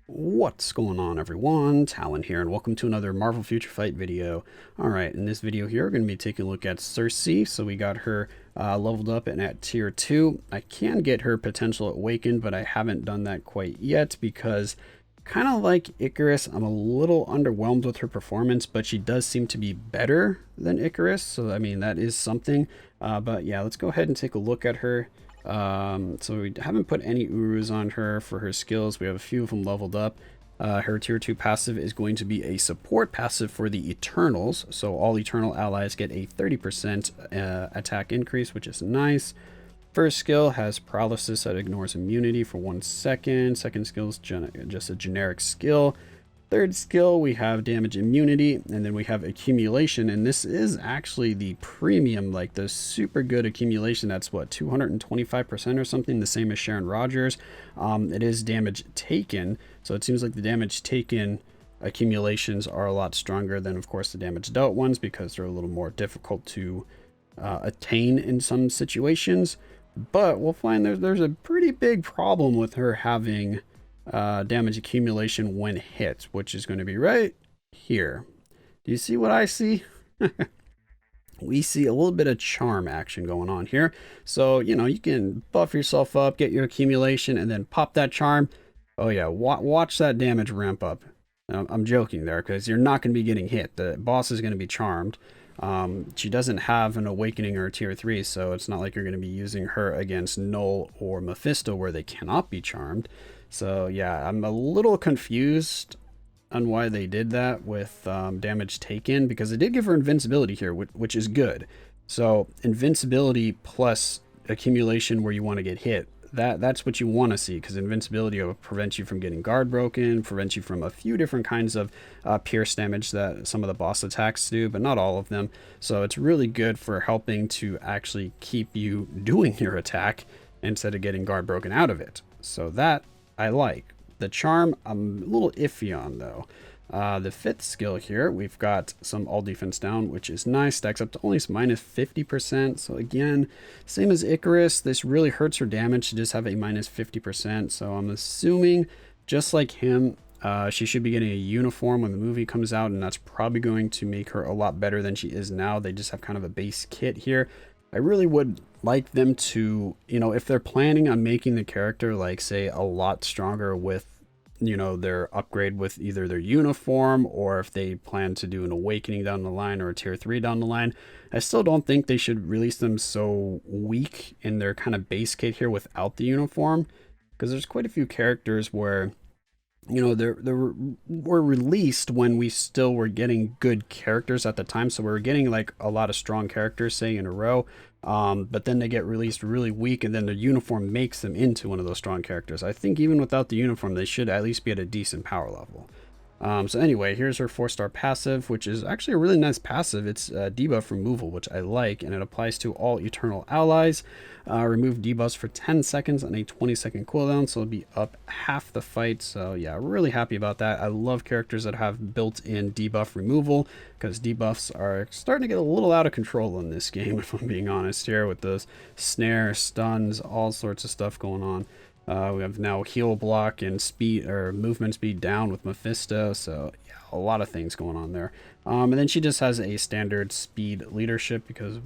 What's going on, everyone? Talen here, and welcome to another Marvel Future Fight video. Alright, in this video here, we're going to be taking a look at Sersi. So we got her leveled up and at tier 2. I can get her potential awakened, but I haven't done that quite yet because, kind of like Icarus, I'm a little underwhelmed with her performance, but she does seem to be better than Icarus. So, I mean, that is something. But yeah, let's go ahead and take a look at her. So we haven't put any Urus on her for her skills. We have a few of them leveled up. Her tier 2 passive is going to be a support passive for the Eternals. So all Eternal allies get a 30% attack increase, which is nice. First skill has paralysis that ignores immunity for 1 second. Second skill is just a generic skill. Third skill, we have damage immunity, and then we have accumulation, and this is actually the premium, like the super good accumulation. That's what, 225% or something, the same as Sharon Rogers. It is damage taken, so it seems like the damage taken accumulations are a lot stronger than, of course, the damage dealt ones because they're a little more difficult to attain in some situations. But we'll find there's a pretty big problem with her having damage accumulation when hit, which is going to be right here. Do you see what I see? We see a little bit of charm action going on here. So, you know, you can buff yourself up, get your accumulation, and then pop that charm. Oh yeah, watch that damage ramp up. I'm joking there because you're not going to be getting hit. The boss is going to be charmed. She doesn't have an awakening or tier 3, so it's not like you're going to be using her against Null or Mephisto where they cannot be charmed. So yeah, I'm a little confused on why they did that with damage taken, because it did give her invincibility here, which is good. So invincibility plus accumulation where you want to get hit, that's what you want to see, because invincibility will prevent you from getting guard broken, prevent you from a few different kinds of pierce damage that some of the boss attacks do, but not all of them. So it's really good for helping to actually keep you doing your attack instead of getting guard broken out of it. So that I like. The charm, I'm a little iffy on though. The fifth skill here, we've got some all defense down, which is nice. Stacks up to only minus 50%. So again, same as Icarus, this really hurts her damage to just have a minus 50%. So I'm assuming, just like him, she should be getting a uniform when the movie comes out, and that's probably going to make her a lot better than she is now. They just have kind of a base kit here. I really would like them to, you know, if they're planning on making the character, like, say, a lot stronger with, you know, their upgrade with either their uniform, or if they plan to do an awakening down the line or a tier 3 down the line, I still don't think they should release them so weak in their kind of base kit here without the uniform, because there's quite a few characters where, you know, they were released when we still were getting good characters at the time. So we were getting like a lot of strong characters, say, in a row. But then they get released really weak, and then the uniform makes them into one of those strong characters. I think even without the uniform, they should at least be at a decent power level. So anyway, here's her 4-star passive, which is actually a really nice passive. It's debuff removal, which I like, and it applies to all Eternal allies. Remove debuffs for 10 seconds on a 20-second cooldown, so it'll be up half the fight. So yeah, really happy about that. I love characters that have built-in debuff removal, because debuffs are starting to get a little out of control in this game, if I'm being honest here, with those snare, stuns, all sorts of stuff going on. We have now heal block and speed, or movement speed down with Mephisto. So yeah, a lot of things going on there. And then she just has a standard speed leadership because,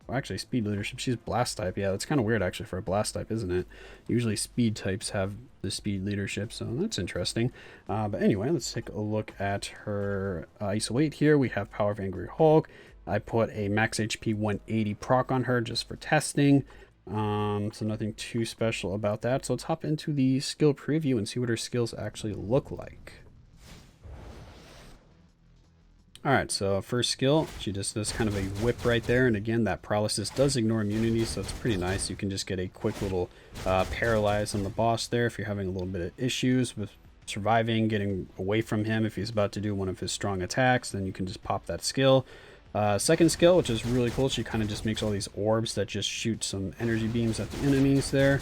well, actually speed leadership, she's blast type. Yeah, that's kind of weird actually for a blast type, isn't it? Usually speed types have the speed leadership, so that's interesting. But anyway, let's take a look at her ISO 8 here. We have Power of Angry Hulk. I put a max HP 180 proc on her just for testing. So nothing too special about that. So let's hop into the skill preview and see what her skills actually look like. Alright, so first skill, she just does kind of a whip right there, and again, that paralysis does ignore immunity, so it's pretty nice. You can just get a quick little paralyze on the boss there if you're having a little bit of issues with surviving, getting away from him. If he's about to do one of his strong attacks, then you can just pop that skill. Second skill, which is really cool, she kind of just makes all these orbs that just shoot some energy beams at the enemies there.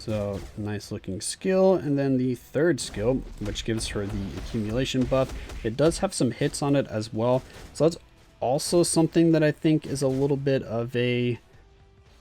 So nice looking skill. And then the third skill, which gives her the accumulation buff, it does have some hits on it as well. So that's also something that I think is a little bit of a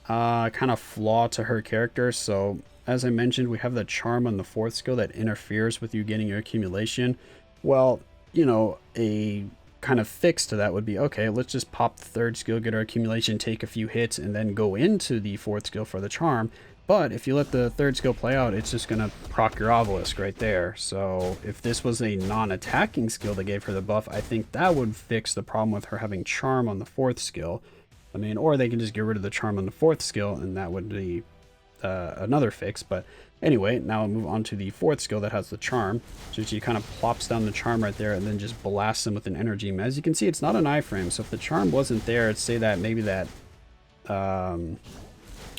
kind of flaw to her character. So as I mentioned, we have the charm on the 4th skill that interferes with you getting your accumulation. Well, you know, a kind of fix to that would be, okay, let's just pop the 3rd skill, get our accumulation, take a few hits, and then go into the 4th skill for the charm. But if you let the 3rd skill play out, it's just going to proc your obelisk right there. So if this was a non-attacking skill that gave her the buff, I think that would fix the problem with her having charm on the 4th skill. I mean, or they can just get rid of the charm on the 4th skill, and that would be another fix. But anyway, now I'll move on to the 4th skill that has the charm. So she kind of plops down the charm right there and then just blasts them with an energy. As you can see, it's not an iframe, so if the charm wasn't there, it'd say that maybe that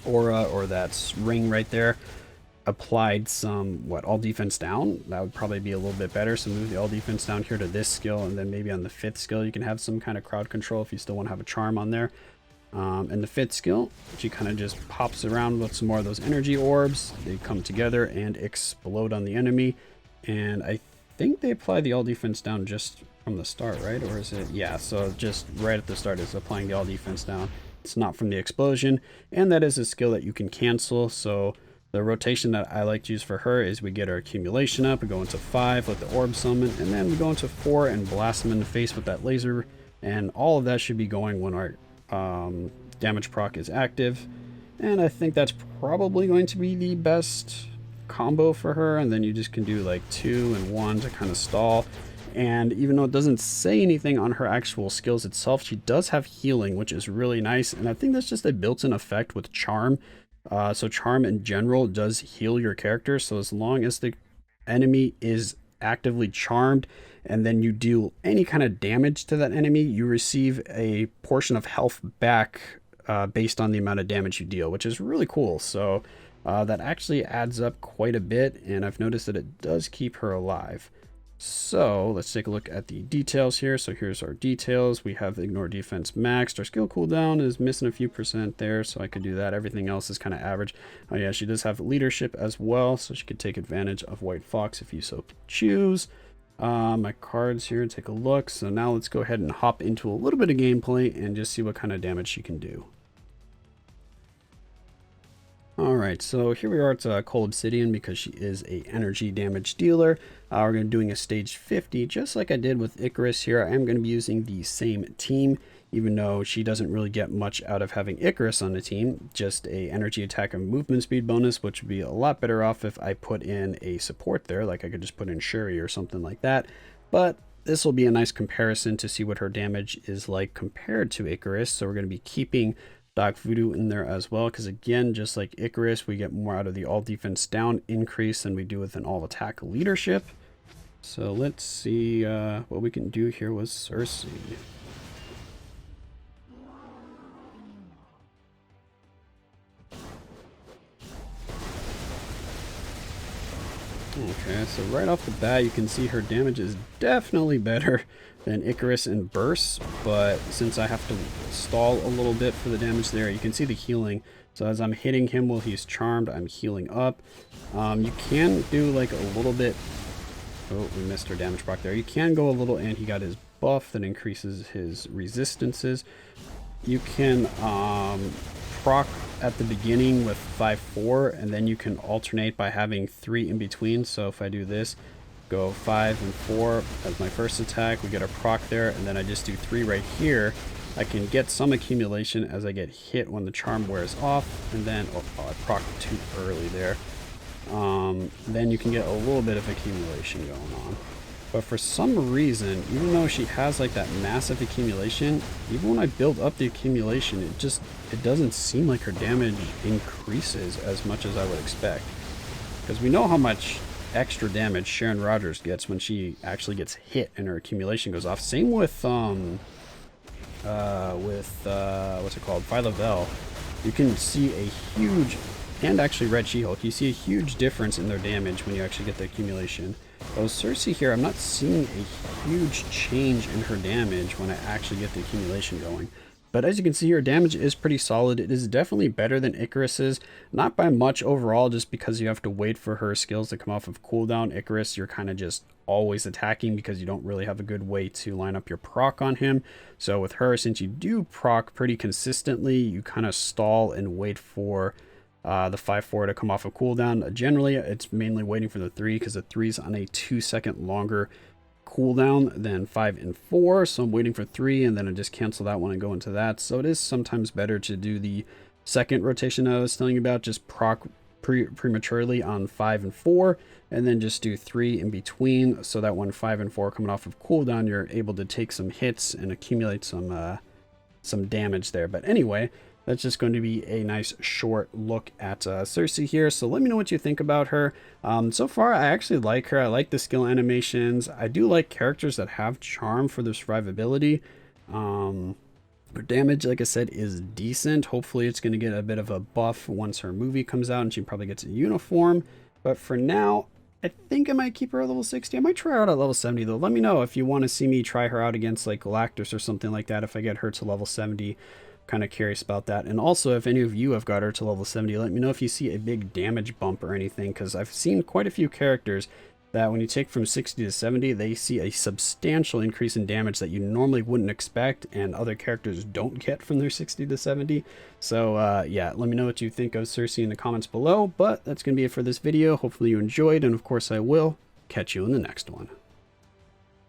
aura or that ring right there applied some all defense down. That would probably be a little bit better. So move the all defense down here to this skill, and then maybe on the 5th skill you can have some kind of crowd control if you still want to have a charm on there. And the 5th skill, she kind of just pops around with some more of those energy orbs. They come together and explode on the enemy, and I think they apply the all defense down just from the start, right? Or is it? Yeah, so just right at the start is applying the all defense down. It's not from the explosion, and that is a skill that you can cancel. So the rotation that I like to use for her is we get our accumulation up, we go into 5, let the orb summon, and then we go into 4 and blast them in the face with that laser. And all of that should be going when our damage proc is active. And I think that's probably going to be the best combo for her. And then you just can do like 2 and 1 to kind of stall. And even though it doesn't say anything on her actual skills itself, she does have healing, which is really nice. And I think that's just a built-in effect with charm. So charm in general does heal your character. So as long as the enemy is actively charmed and then you deal any kind of damage to that enemy, you receive a portion of health back based on the amount of damage you deal, which is really cool. So that actually adds up quite a bit, and I've noticed that it does keep her alive. So let's take a look at the details here. So here's our details. We have the ignore defense maxed. Our skill cooldown is missing a few percent there, so I could do that. Everything else is kind of average. Oh yeah, she does have leadership as well, so she could take advantage of White Fox if you so choose. My cards here, take a look. So now let's go ahead and hop into a little bit of gameplay and just see what kind of damage she can do. Alright, so here we are at Cold Obsidian because she is a energy damage dealer. We're going to be doing a stage 50 just like I did with Icarus here. I am going to be using the same team, even though she doesn't really get much out of having Icarus on the team. Just a energy attack and movement speed bonus, which would be a lot better off if I put in a support there, like I could just put in Shuri or something like that. But this will be a nice comparison to see what her damage is like compared to Icarus. So we're going to be keeping Doc Voodoo in there as well, because again, just like Icarus, we get more out of the all defense down increase than we do with an all attack leadership. So let's see what we can do here with Sersi. Okay, so right off the bat, you can see her damage is definitely better than Icarus and Burst, but since I have to stall a little bit for the damage there, you can see the healing. So as I'm hitting him while he's charmed, I'm healing up. You can do like a little bit. Oh, we missed our damage proc there. You can go a little, and he got his buff that increases his resistances. You can proc at the beginning with 5-4, and then you can alternate by having 3 in between. So if I do this, go 5 and 4 as my first attack, we get a proc there, and then I just do 3 right here. I can get some accumulation as I get hit when the charm wears off, and then I proc too early there. Then you can get a little bit of accumulation going on. But for some reason, even though she has like that massive accumulation, even when I build up the accumulation, it doesn't seem like her damage increases as much as I would expect. Because we know how much extra damage Sharon Rogers gets when she actually gets hit and her accumulation goes off. Same with what's it called, Phyla-Vell. You can see a huge, and actually Red She-Hulk, you see a huge difference in their damage when you actually get the accumulation. But with Sersi here, I'm not seeing a huge change in her damage when I actually get the accumulation going. But as you can see here, damage is pretty solid. It is definitely better than Icarus's. Not by much overall, just because you have to wait for her skills to come off of cooldown. Icarus, you're kind of just always attacking because you don't really have a good way to line up your proc on him. So with her, since you do proc pretty consistently, you kind of stall and wait for the 5-4 to come off a cooldown. Generally, it's mainly waiting for the 3 because the 3's on a 2-second longer cooldown than 5 and 4. So I'm waiting for 3 and then I just cancel that one and go into that. So it is sometimes better to do the second rotation I was telling you about, just proc prematurely on 5 and 4 and then just do 3 in between, so that when 5 and 4 coming off of cooldown, you're able to take some hits and accumulate some damage there. But anyway, that's just going to be a nice short look at Sersi here. So let me know what you think about her. So far, I actually like her. I like the skill animations. I do like characters that have charm for their survivability. Her damage, like I said, is decent. Hopefully it's going to get a bit of a buff once her movie comes out and she probably gets a uniform. But for now, I think I might keep her at level 60. I might try her out at level 70 though. Let me know if you want to see me try her out against like Galactus or something like that if I get her to level 70. Kind of curious about that. And also, if any of you have got her to level 70, let me know if you see a big damage bump or anything, because I've seen quite a few characters that when you take from 60 to 70, they see a substantial increase in damage that you normally wouldn't expect, and other characters don't get from their 60 to 70. So yeah, let me know what you think of Sersi in the comments below. But that's going to be it for this video. Hopefully you enjoyed, and of course I will catch you in the next one.